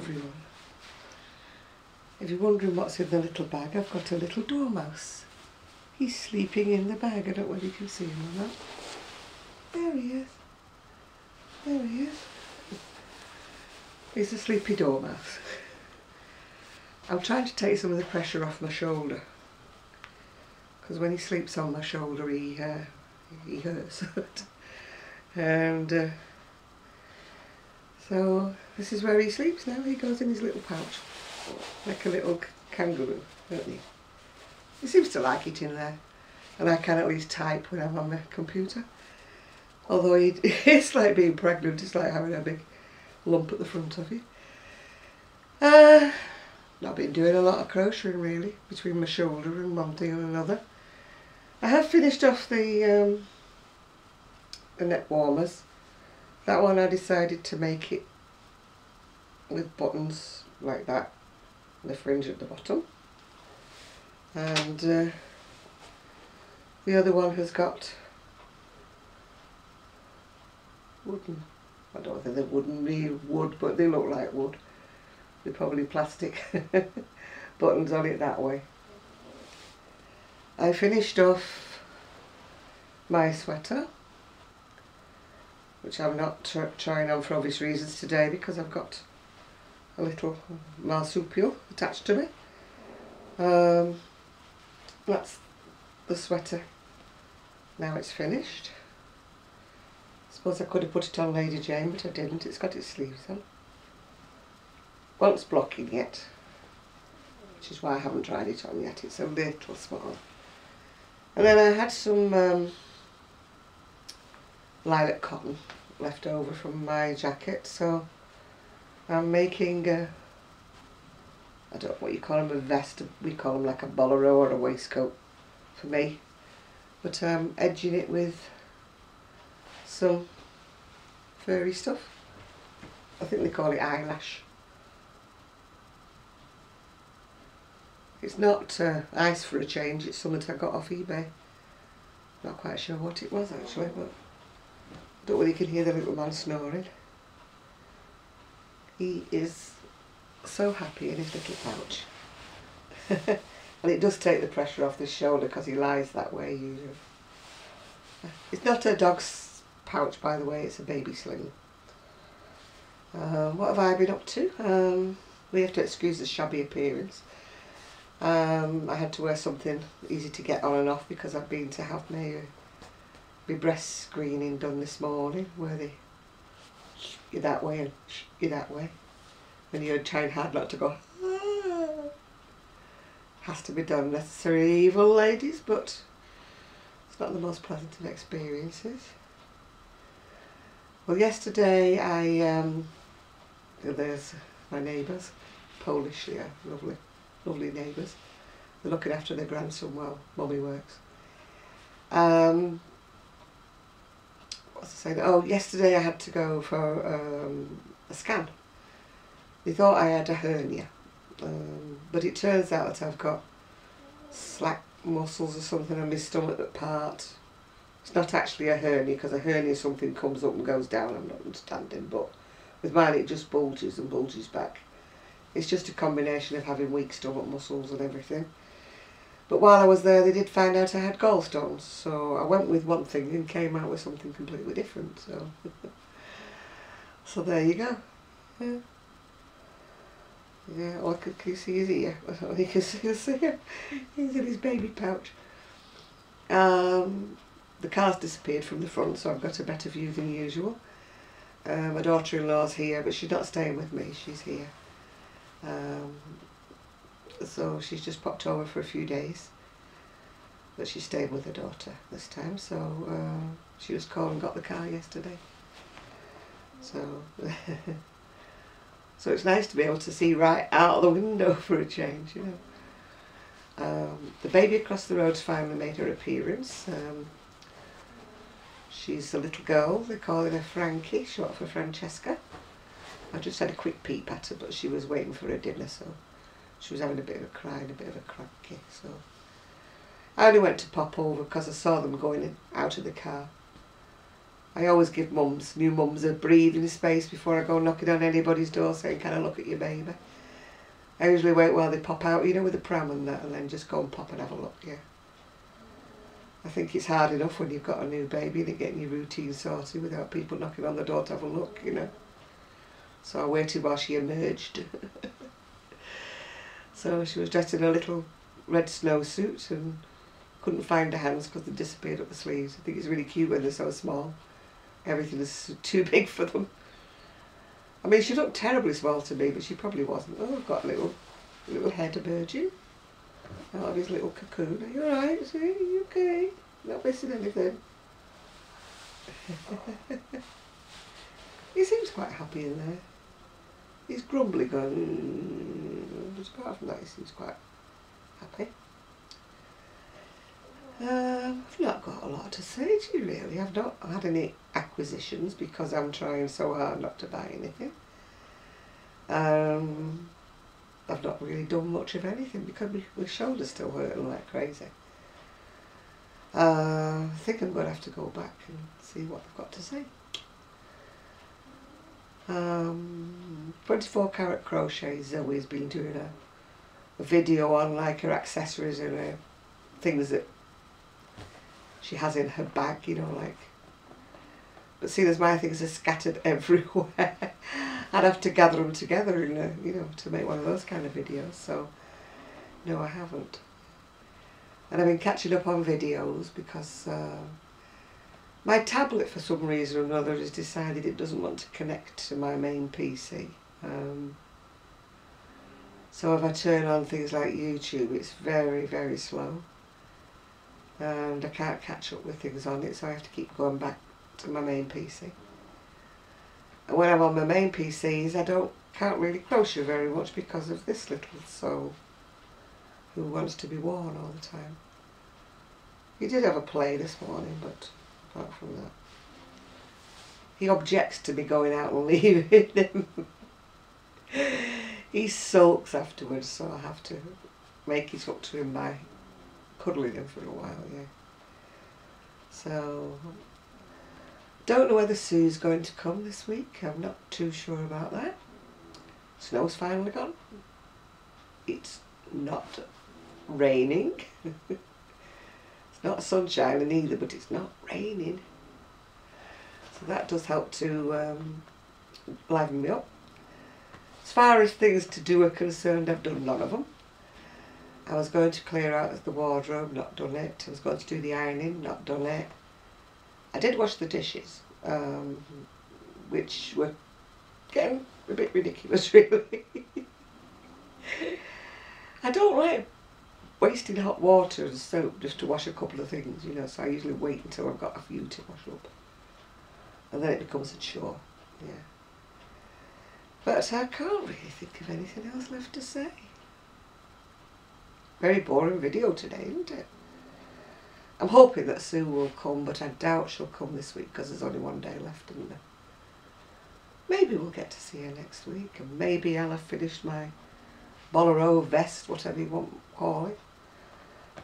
everyone. If you're wondering what's in the little bag, I've got a little dormouse. He's sleeping in the bag. I don't know whether you can see him or not. There he is. There he is. He's a sleepy dormouse. I'm trying to take some of the pressure off my shoulder, because when he sleeps on my shoulder he hurts. And so this is where he sleeps now. He goes in his little pouch, like a little kangaroo, don't he? He seems to like it in there, and I can at least type when I'm on my computer. Although it's like being pregnant, it's like having a big lump at the front of you. Not been doing a lot of crocheting really, between my shoulder and one thing and another. I have finished off the neck warmers. That one I decided to make it with buttons like that, and the fringe at the bottom. And the other one has got wooden, I don't know whether they're wooden, real wood, but they look like wood. They're probably plastic buttons on it that way. I finished off my sweater, which I'm not trying on for obvious reasons today, because I've got a little marsupial attached to me. That's the sweater. Now it's finished. I suppose I could have put it on Lady Jane, but I didn't. It's got its sleeves on. Wants blocking yet, which is why I haven't tried it on yet. It's a little small. And then I had some lilac cotton left over from my jacket, so I'm making a, I don't know what you call them, a vest. We call them like a bolero or a waistcoat for me, but I'm edging it with some furry stuff. I think they call it eyelash. It's not ice for a change, it's something I got off eBay. Not quite sure what it was actually, but I don't know whether you can hear the little man snoring. He is so happy in his little pouch. And it does take the pressure off his shoulder because he lies that way usually. It's not a dog's pouch, by the way, it's a baby sling. What have I been up to? We have to excuse the shabby appearance. I had to wear something easy to get on and off because I've been to have my breast screening done this morning, where they you're that way and you're that way, and you're trying hard not to go. Ah. Has to be done. Necessary evil, ladies, but it's not the most pleasant of experiences. Well, yesterday there's my neighbours, Polish, yeah, lovely neighbours. They're looking after their grandson well. Mummy works. What's I saying? Oh, yesterday I had to go for a scan. They thought I had a hernia, but it turns out that I've got slack muscles or something on my stomach part. It's not actually a hernia, because a hernia something comes up and goes down. I'm not understanding, but with mine it just bulges and bulges back. It's just a combination of having weak stomach muscles and everything. But while I was there, they did find out I had gallstones, so I went with one thing and came out with something completely different. So, so there you go. Yeah. Yeah. All can you see his ear? All you can see his ear. He's in his baby pouch. The car's disappeared from the front, so I've got a better view than usual. My daughter-in-law's here, but she's not staying with me. She's here. So she's just popped over for a few days, but she's staying with her daughter this time, so she just called and got the car yesterday. So so it's nice to be able to see right out of the window for a change, you know. The baby across the road's finally made her appearance. She's a little girl, they're calling her Frankie, short for Francesca. I just had a quick peep at her, but she was waiting for her dinner, so she was having a bit of a cry and a bit of a cranky. So I only went to pop over because I saw them going out of the car. I always give new mums a breathing space before I go knocking on anybody's door saying, can I look at your baby? I usually wait while they pop out, you know, with the pram and that, and then just go and pop and have a look, yeah. I think it's hard enough when you've got a new baby and getting your routine sorted without people knocking on the door to have a look, you know. So I waited while she emerged. So she was dressed in a little red snowsuit and couldn't find her hands because they disappeared up the sleeves. I think it's really cute when they're so small. Everything is too big for them. I mean, she looked terribly small to me, but she probably wasn't. Oh, I've got a little head emerging out of his little cocoon. Are you alright, sweetie? Are you okay? Not missing anything? He seems quite happy in there. He's grumbly going, but apart from that he seems quite happy. I've not got a lot to say to you really. I've not had any acquisitions because I'm trying so hard not to buy anything. I've not really done much of anything because my shoulder's still hurting like crazy. I think I'm going to have to go back and see what I've got to say. 24 karat crochet. Zoe's been doing a video on like her accessories and her things that she has in her bag, you know, like. But seeing as my things are scattered everywhere, I'd have to gather them together in a, you know, to make one of those kind of videos. So no, I haven't. And I've been catching up on videos because my tablet, for some reason or another, has decided it doesn't want to connect to my main PC. So if I turn on things like YouTube, it's very, very slow. And I can't catch up with things on it, so I have to keep going back to my main PC. And when I'm on my main PCs, I can't really crochet very much because of this little soul who wants to be worn all the time. He did have a play this morning, but apart from that, he objects to me going out and leaving him. He sulks afterwards, so I have to make it up to him by cuddling him for a while, yeah. So, don't know whether Sue's going to come this week. I'm not too sure about that. Snow's finally gone. It's not raining. It's not sunshining either, but it's not raining. So that does help to liven me up. As far as things to do are concerned, I've done none of them. I was going to clear out the wardrobe, not done it. I was going to do the ironing, not done it. I did wash the dishes, which were getting a bit ridiculous really. I don't like wasting hot water and soap just to wash a couple of things, you know, so I usually wait until I've got a few to wash up. And then it becomes a chore, yeah. But I can't really think of anything else left to say. Very boring video today, isn't it? I'm hoping that Sue will come, but I doubt she'll come this week because there's only one day left, isn't there? Maybe we'll get to see her next week, and maybe I'll have finished my bolero vest, whatever you want to call it.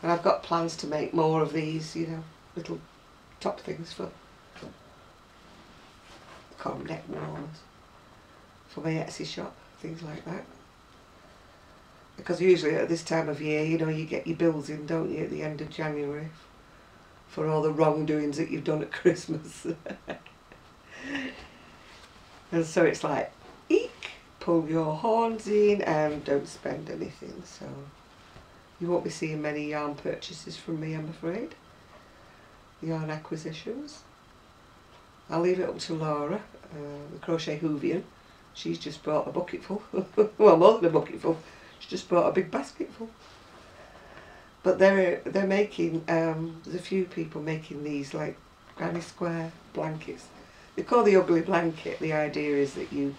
And I've got plans to make more of these, you know, little top things for, call them neck warmers, for my Etsy shop, things like that. Because usually at this time of year, you know, you get your bills in, don't you, at the end of January for all the wrongdoings that you've done at Christmas. And so it's like, eek, pull your horns in and don't spend anything. So you won't be seeing many yarn purchases from me, I'm afraid. Yarn acquisitions. I'll leave it up to Laura, the Crochet Hoovian. She's just bought a bucketful. Well, more than a bucketful. She just bought a big basketful. But they're making, there's a few people making these like granny square blankets. They call the ugly blanket. The idea is that you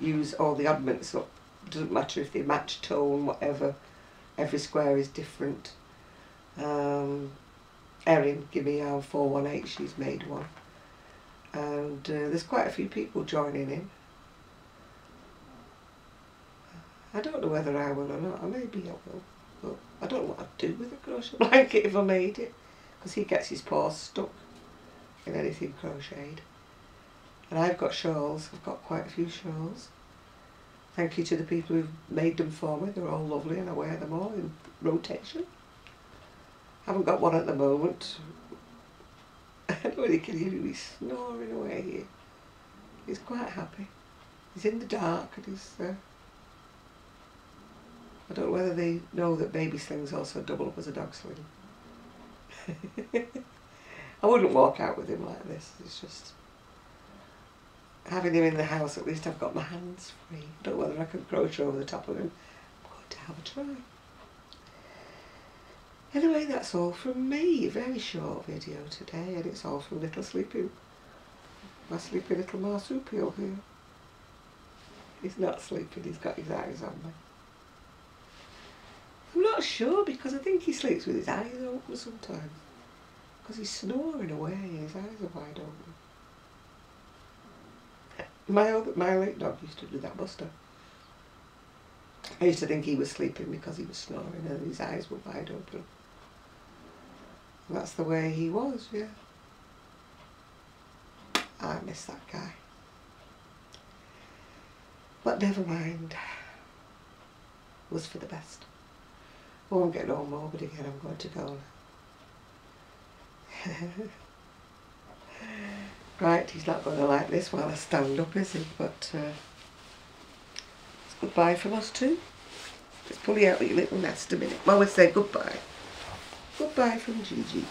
use all the oddments up. Doesn't matter if they match tone, whatever. Every square is different. Erin, Give Me Yarn 418, she's made one. And there's quite a few people joining in. I don't know whether I will or not, or maybe I will, but I don't know what I'd do with a crochet blanket if I made it, because he gets his paws stuck in anything crocheted. And I've got shawls, I've got quite a few shawls. Thank you to the people who've made them for me, they're all lovely and I wear them all in rotation. I haven't got one at the moment. Nobody can hear him, he's snoring away here. He's quite happy. He's in the dark and he's I don't know whether they know that baby slings also double up as a dog sling. I wouldn't walk out with him like this, it's just having him in the house, at least I've got my hands free. I don't know whether I can crochet over the top of him. I'm going to have a try. Anyway, that's all from me. A very short video today, and it's all from my sleepy little marsupial here. He's not sleeping, he's got his eyes on me. I'm not sure because I think he sleeps with his eyes open sometimes. Because he's snoring away and his eyes are wide open. My late dog used to do that, Buster. I used to think he was sleeping because he was snoring and his eyes were wide open. And that's the way he was, yeah. I miss that guy. But never mind. It was for the best. Oh, I'm getting all morbid again, I'm going to go now. Right, he's not going to like this while I stand up, is he? But it's goodbye from us too. Let's pull you out of your little nest a minute while we say goodbye. Goodbye from Gigi.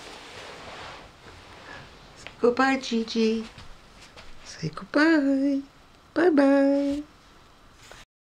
Goodbye, Gigi. Say goodbye. Bye-bye.